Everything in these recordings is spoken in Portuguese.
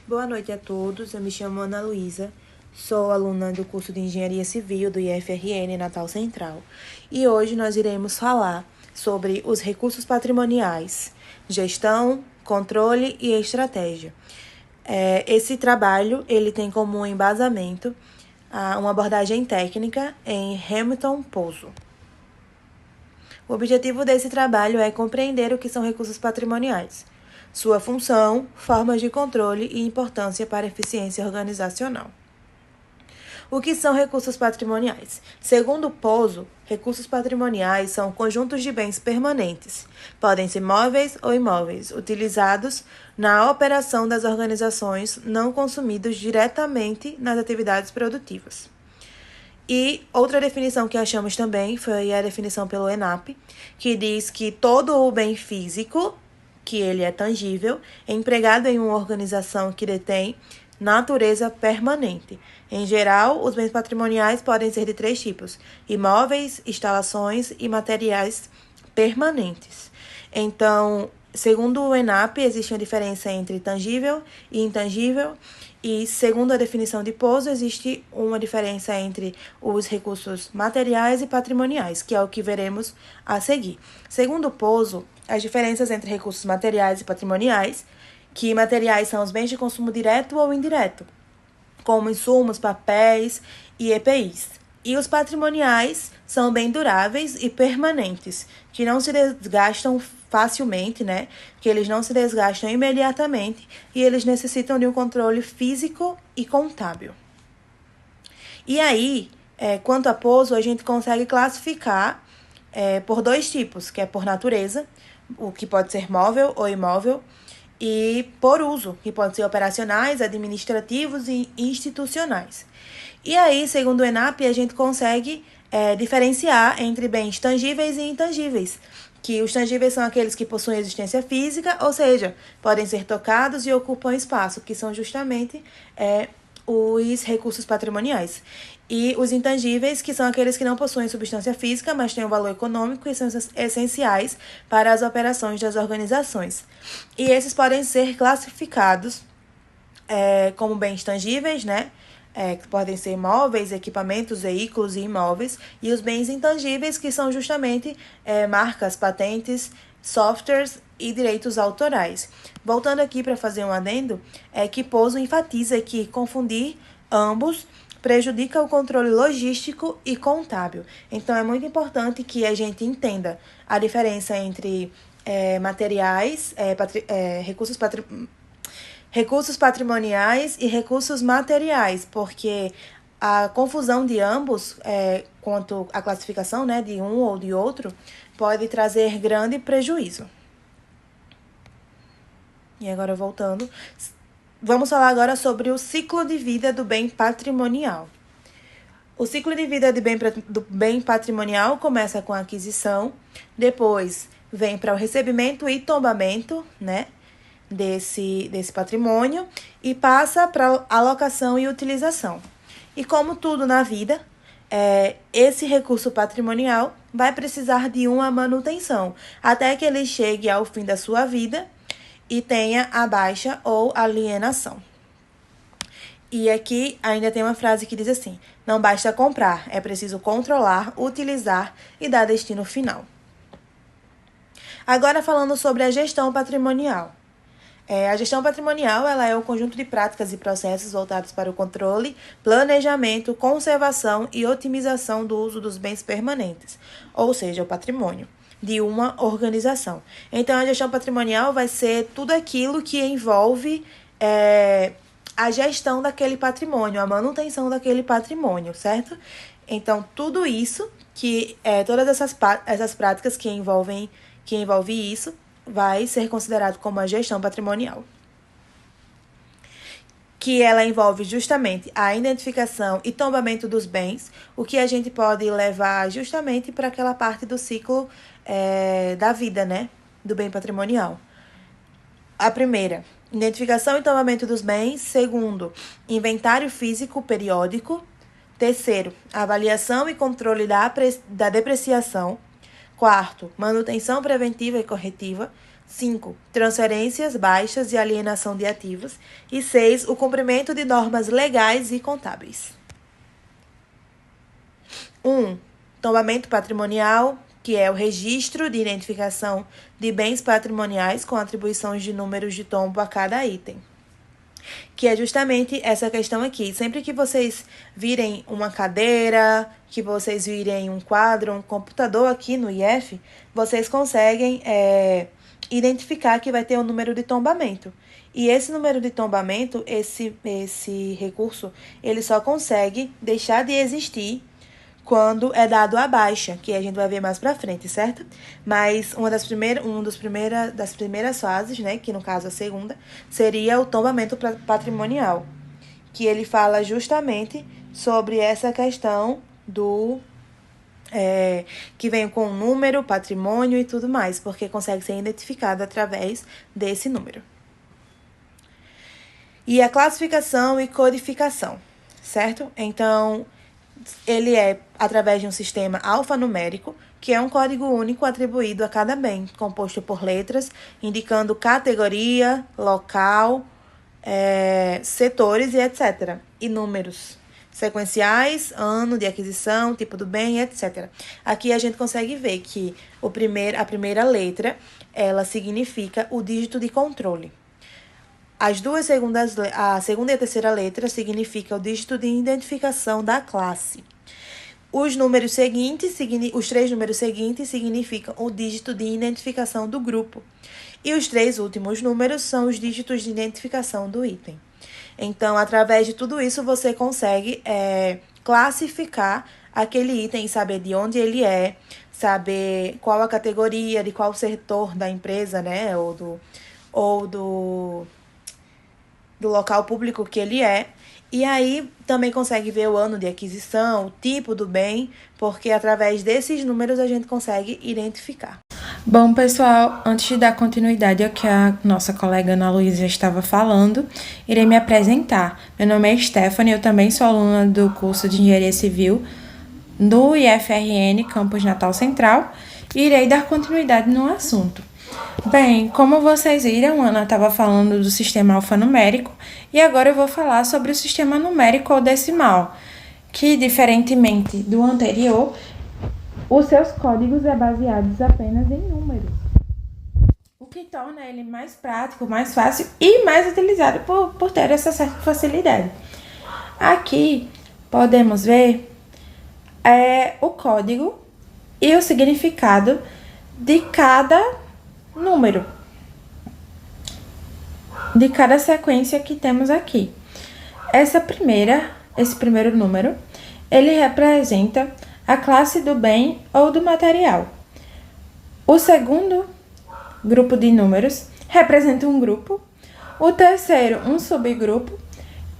Boa noite a todos, eu me chamo Ana Luísa, sou aluna do curso de Engenharia Civil do IFRN Natal Central e hoje nós iremos falar sobre os recursos patrimoniais, gestão, controle e estratégia. Esse trabalho ele tem como embasamento uma abordagem técnica em Hamilton Pozo. O objetivo desse trabalho é compreender o que são recursos patrimoniais, sua função, formas de controle e importância para a eficiência organizacional. O que são recursos patrimoniais? Segundo Pozo, recursos patrimoniais são conjuntos de bens permanentes, podem ser móveis ou imóveis, utilizados na operação das organizações, não consumidos diretamente nas atividades produtivas. E outra definição que achamos também foi a definição pelo ENAP, que diz que todo o bem físico, que ele é tangível, é empregado em uma organização que detém natureza permanente. Em geral, os bens patrimoniais podem ser de 3 tipos: imóveis, instalações e materiais permanentes. Então, segundo o ENAP, existe uma diferença entre tangível e intangível, e segundo a definição de Pozo, existe uma diferença entre os recursos materiais e patrimoniais, que é o que veremos a seguir. Segundo Pozo, as diferenças entre recursos materiais e patrimoniais, que materiais são os bens de consumo direto ou indireto, como insumos, papéis e EPIs. E os patrimoniais são bem duráveis e permanentes, que não se desgastam facilmente, né? Que eles não se desgastam imediatamente e eles necessitam de um controle físico e contábil. E aí, quanto a Pozo, a gente consegue classificar por 2 tipos, que é por natureza, o que pode ser móvel ou imóvel, e por uso, que pode ser operacionais, administrativos e institucionais. E aí, segundo o ENAP, a gente consegue diferenciar entre bens tangíveis e intangíveis, que os tangíveis são aqueles que possuem existência física, ou seja, podem ser tocados e ocupam espaço, que são justamente os recursos patrimoniais. E os intangíveis, que são aqueles que não possuem substância física, mas têm um valor econômico e são essenciais para as operações das organizações. E esses podem ser classificados como bens tangíveis, né? Que podem ser móveis, equipamentos, veículos e imóveis, e os bens intangíveis, que são justamente marcas, patentes, softwares e direitos autorais. Voltando aqui para fazer um adendo, que Pozo enfatiza que confundir ambos prejudica o controle logístico e contábil. Então, é muito importante que a gente entenda a diferença entre materiais, recursos patrimoniais e recursos materiais, porque a confusão de ambos, quanto à classificação, né, de um ou de outro, pode trazer grande prejuízo. E agora, voltando, vamos falar agora sobre o ciclo de vida do bem patrimonial. O ciclo de vida do bem patrimonial começa com a aquisição, depois vem para o recebimento e tombamento, né, desse patrimônio, e passa para alocação e utilização. E como tudo na vida, esse recurso patrimonial vai precisar de uma manutenção, até que ele chegue ao fim da sua vida e tenha a baixa ou alienação. E aqui ainda tem uma frase que diz assim: não basta comprar, é preciso controlar, utilizar e dar destino final. Agora falando sobre a gestão patrimonial. A gestão patrimonial ela é o conjunto de práticas e processos voltados para o controle, planejamento, conservação e otimização do uso dos bens permanentes, ou seja, o patrimônio de uma organização. Então, a gestão patrimonial vai ser tudo aquilo que envolve a gestão daquele patrimônio, a manutenção daquele patrimônio, certo? Então, tudo isso, todas essas práticas que envolvem isso, vai ser considerado como a gestão patrimonial, que ela envolve justamente a identificação e tombamento dos bens, o que a gente pode levar justamente para aquela parte do ciclo da vida, né, do bem patrimonial. A primeira, identificação e tombamento dos bens. Segundo, inventário físico periódico. Terceiro, avaliação e controle da depreciação. Quarto, manutenção preventiva e corretiva. 5. Transferências, baixas e alienação de ativos. E 6. O cumprimento de normas legais e contábeis. 1. Tombamento patrimonial, que é o registro de identificação de bens patrimoniais com atribuições de números de tombo a cada item. Que é justamente essa questão aqui. Sempre que vocês virem uma cadeira, que vocês virem um quadro, um computador aqui no IF, vocês conseguem identificar que vai ter um número de tombamento. E esse número de tombamento, esse recurso, ele só consegue deixar de existir quando é dado a baixa, que a gente vai ver mais pra frente, certo? Mas uma das primeiras fases, né, que no caso a segunda, seria o tombamento patrimonial, que ele fala justamente sobre essa questão do que vem com número, patrimônio e tudo mais, porque consegue ser identificado através desse número. E a classificação e codificação, certo? Então, ele é através de um sistema alfanumérico, que é um código único atribuído a cada bem, composto por letras, indicando categoria, local, setores e etc. E números sequenciais, ano de aquisição, tipo do bem, etc. Aqui a gente consegue ver que a primeira letra, ela significa o dígito de controle. A segunda e a terceira letra significa o dígito de identificação da classe. Os três números seguintes significam o dígito de identificação do grupo. E os 3 últimos números são os dígitos de identificação do item. Então, através de tudo isso, você consegue classificar aquele item, saber de onde ele é, saber qual a categoria, de qual setor da empresa, né, ou do local público que ele é. E aí, também consegue ver o ano de aquisição, o tipo do bem, porque através desses números a gente consegue identificar. Bom, pessoal, antes de dar continuidade ao que a nossa colega Ana Luísa estava falando, irei me apresentar. Meu nome é Stephanie, eu também sou aluna do curso de Engenharia Civil do IFRN, Campus Natal Central, e irei dar continuidade no assunto. Bem, como vocês viram, a Ana estava falando do sistema alfanumérico, e agora eu vou falar sobre o sistema numérico ou decimal, que, diferentemente do anterior, os seus códigos é baseados apenas em números, o que torna ele mais prático, mais fácil e mais utilizado por ter essa certa facilidade. Aqui podemos ver o código e o significado de cada número, de cada sequência que temos aqui. Esse primeiro número, ele representa a classe do bem ou do material. O segundo grupo de números representa um grupo, o terceiro um subgrupo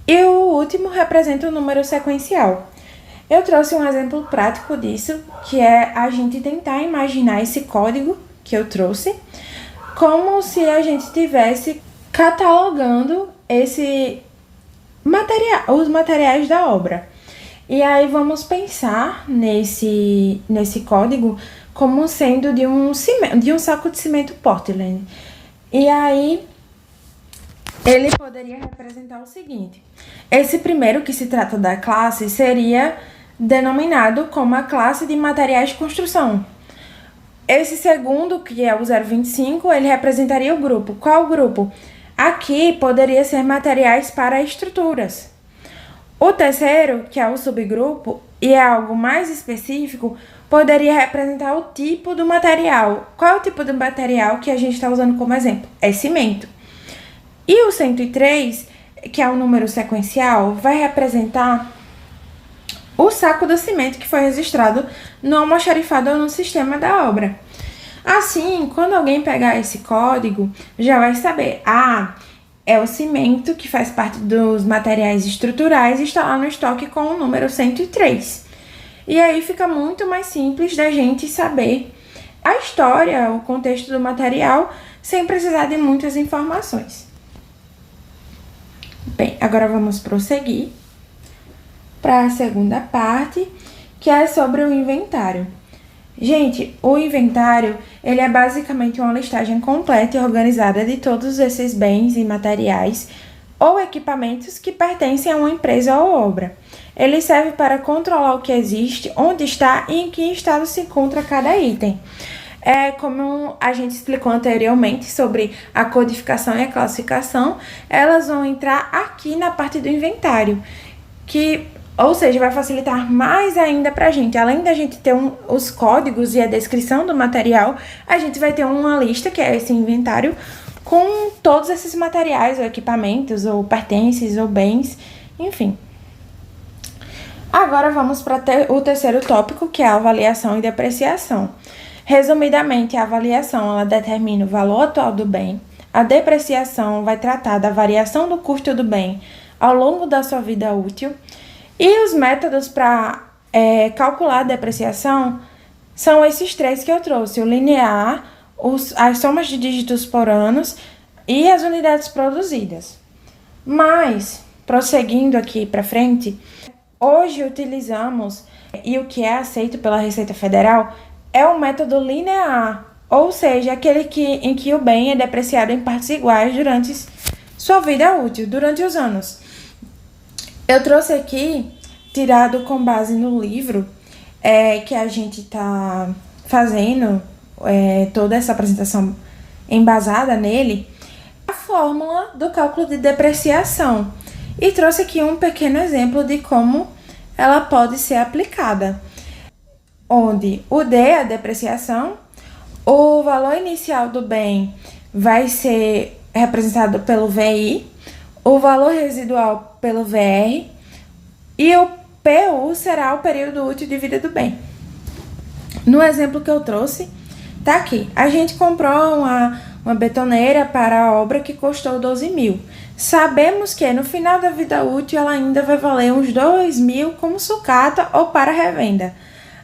e o último representa um número sequencial. Eu trouxe um exemplo prático disso, que é a gente tentar imaginar esse código que eu trouxe como se a gente estivesse catalogando os materiais da obra. E aí vamos pensar nesse código como sendo de um saco de cimento Portland. E aí ele poderia representar o seguinte: esse primeiro, que se trata da classe, seria denominado como a classe de materiais de construção. Esse segundo, que é o 025, ele representaria o grupo. Qual grupo? Aqui poderia ser materiais para estruturas. O terceiro, que é o subgrupo, e é algo mais específico, poderia representar o tipo do material. Qual é o tipo do material que a gente está usando como exemplo? É cimento. E o 103, que é o número sequencial, vai representar o saco do cimento que foi registrado no almoxarifado ou no sistema da obra. Assim, quando alguém pegar esse código, já vai saber, é o cimento que faz parte dos materiais estruturais e está lá no estoque com o número 103. E aí fica muito mais simples da gente saber a história, o contexto do material, sem precisar de muitas informações. Bem, agora vamos prosseguir para a segunda parte, que é sobre o inventário. Gente, o inventário, ele é basicamente uma listagem completa e organizada de todos esses bens e materiais ou equipamentos que pertencem a uma empresa ou obra. Ele serve para controlar o que existe, onde está e em que estado se encontra cada item. Como a gente explicou anteriormente sobre a codificação e a classificação, elas vão entrar aqui na parte do inventário, ou seja, vai facilitar mais ainda para a gente. Além da gente ter os códigos e a descrição do material, a gente vai ter uma lista, que é esse inventário, com todos esses materiais, ou equipamentos, ou pertences, ou bens, enfim. Agora vamos para o terceiro tópico, que é a avaliação e depreciação. Resumidamente, a avaliação ela determina o valor atual do bem, a depreciação vai tratar da variação do custo do bem ao longo da sua vida útil, e os métodos para calcular a depreciação são esses três que eu trouxe: o linear, as somas de dígitos por anos e as unidades produzidas. Mas, prosseguindo aqui para frente, hoje utilizamos, e o que é aceito pela Receita Federal, é o método linear, ou seja, aquele em que o bem é depreciado em partes iguais durante sua vida útil, durante os anos. Eu trouxe aqui, tirado com base no livro que a gente está fazendo, toda essa apresentação embasada nele, a fórmula do cálculo de depreciação. E trouxe aqui um pequeno exemplo de como ela pode ser aplicada, onde o D é a depreciação, o valor inicial do bem vai ser representado pelo VI, o valor residual pelo VR e o PU será o período útil de vida do bem. No exemplo que eu trouxe, tá aqui. A gente comprou uma betoneira para a obra que custou 12 mil. Sabemos que no final da vida útil ela ainda vai valer uns 2 mil como sucata ou para revenda.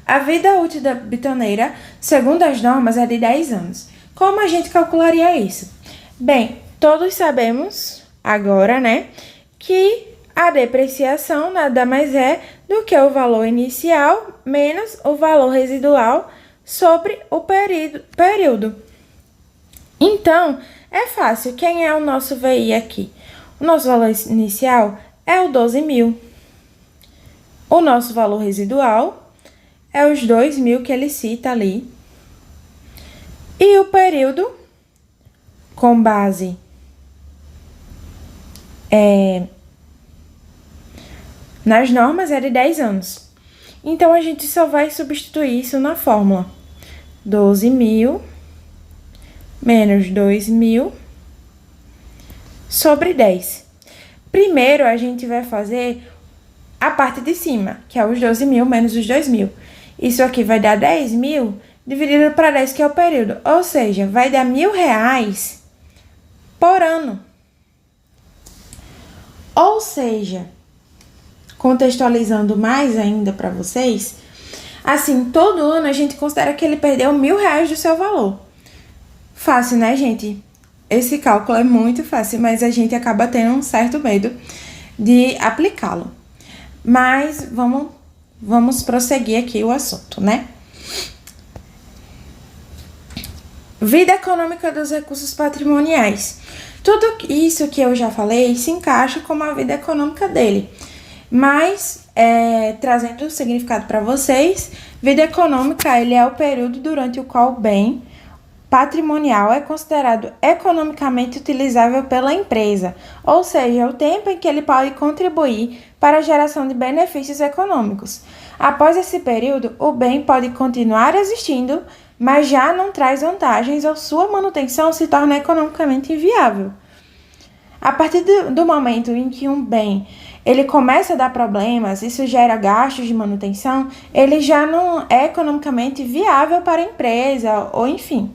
A vida útil da betoneira, segundo as normas, é de 10 anos. Como a gente calcularia isso? Bem, todos sabemos agora, né, que a depreciação nada mais é do que o valor inicial menos o valor residual sobre o período. Então, é fácil. Quem é o nosso VI aqui? O nosso valor inicial é o 12 mil. O nosso valor residual é os 2 mil que ele cita ali. E o período, com base nas normas, é de 10 anos. Então, a gente só vai substituir isso na fórmula. 12 mil menos 2 mil sobre 10. Primeiro, a gente vai fazer a parte de cima, que é os 12 mil menos os 2 mil. Isso aqui vai dar 10 mil dividido para 10, que é o período. Ou seja, vai dar R$1.000 por ano. Ou seja, contextualizando mais ainda para vocês, assim, todo ano a gente considera que ele perdeu R$1.000 do seu valor. Fácil, né, gente? Esse cálculo é muito fácil, mas a gente acaba tendo um certo medo de aplicá-lo. Mas vamos prosseguir aqui o assunto, né? Vida econômica dos recursos patrimoniais. Tudo isso que eu já falei se encaixa como a vida econômica dele. Mas, trazendo o significado para vocês, vida econômica ele é o período durante o qual o bem patrimonial é considerado economicamente utilizável pela empresa, ou seja, o tempo em que ele pode contribuir para a geração de benefícios econômicos. Após esse período, o bem pode continuar existindo, mas já não traz vantagens ou sua manutenção se torna economicamente inviável. A partir do momento em que um bem ele começa a dar problemas, isso gera gastos de manutenção, ele já não é economicamente viável para a empresa, ou enfim.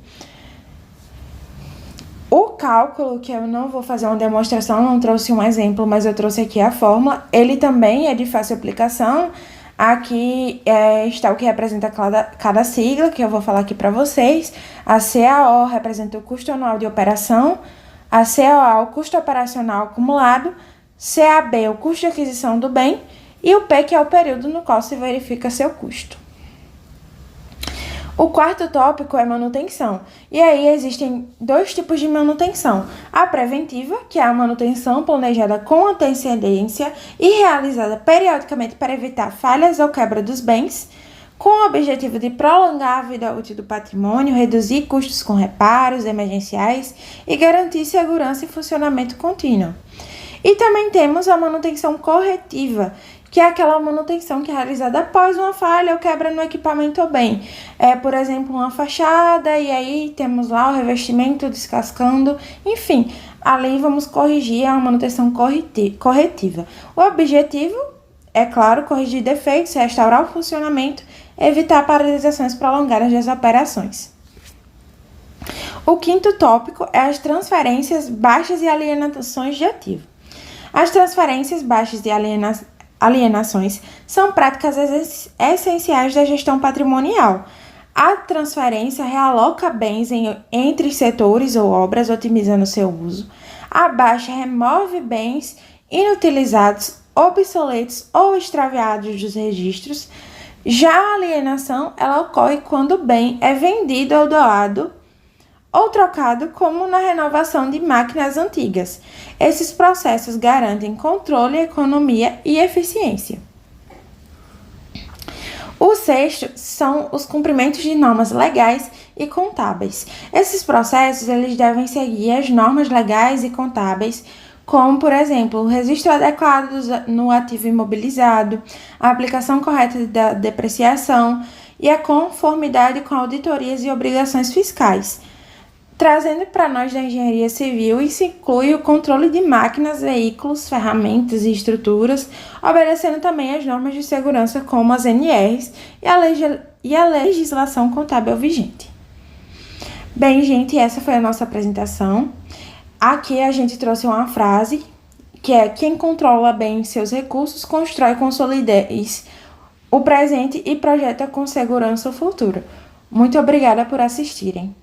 O cálculo, que eu não vou fazer uma demonstração, não trouxe um exemplo, mas eu trouxe aqui a fórmula, ele também é de fácil aplicação. Aqui está o que representa cada sigla, que eu vou falar aqui para vocês. A CAO representa o custo anual de operação, a COA o custo operacional acumulado, CAB o custo de aquisição do bem e o P, que é o período no qual se verifica seu custo. O quarto tópico é manutenção. E aí existem dois tipos de manutenção. A preventiva, que é a manutenção planejada com antecedência e realizada periodicamente para evitar falhas ou quebra dos bens, com o objetivo de prolongar a vida útil do patrimônio, reduzir custos com reparos emergenciais e garantir segurança e funcionamento contínuo. E também temos a manutenção corretiva, que é aquela manutenção que é realizada após uma falha ou quebra no equipamento ou bem. Por exemplo, uma fachada e aí temos lá o revestimento descascando, enfim, ali vamos corrigir a manutenção corretiva. O objetivo é, claro, corrigir defeitos, restaurar o funcionamento, evitar paralisações prolongadas das operações. O quinto tópico é as transferências, baixas e alienações de ativo. As transferências, baixas e alienações são práticas essenciais da gestão patrimonial. A transferência realoca bens entre setores ou obras, otimizando seu uso. A baixa remove bens inutilizados, obsoletos ou extraviados dos registros. Já a alienação, ela ocorre quando o bem é vendido ou doado ou trocado, como na renovação de máquinas antigas. Esses processos garantem controle, economia e eficiência. O sexto são os cumprimentos de normas legais e contábeis. Esses processos eles devem seguir as normas legais e contábeis, como, por exemplo, o registro adequado no ativo imobilizado, a aplicação correta da depreciação e a conformidade com auditorias e obrigações fiscais. Trazendo para nós da engenharia civil, isso inclui o controle de máquinas, veículos, ferramentas e estruturas, obedecendo também as normas de segurança como as NRs e a legislação contábil vigente. Bem, gente, essa foi a nossa apresentação. Aqui a gente trouxe uma frase, que é: quem controla bem seus recursos, constrói com solidez o presente e projeta com segurança o futuro. Muito obrigada por assistirem.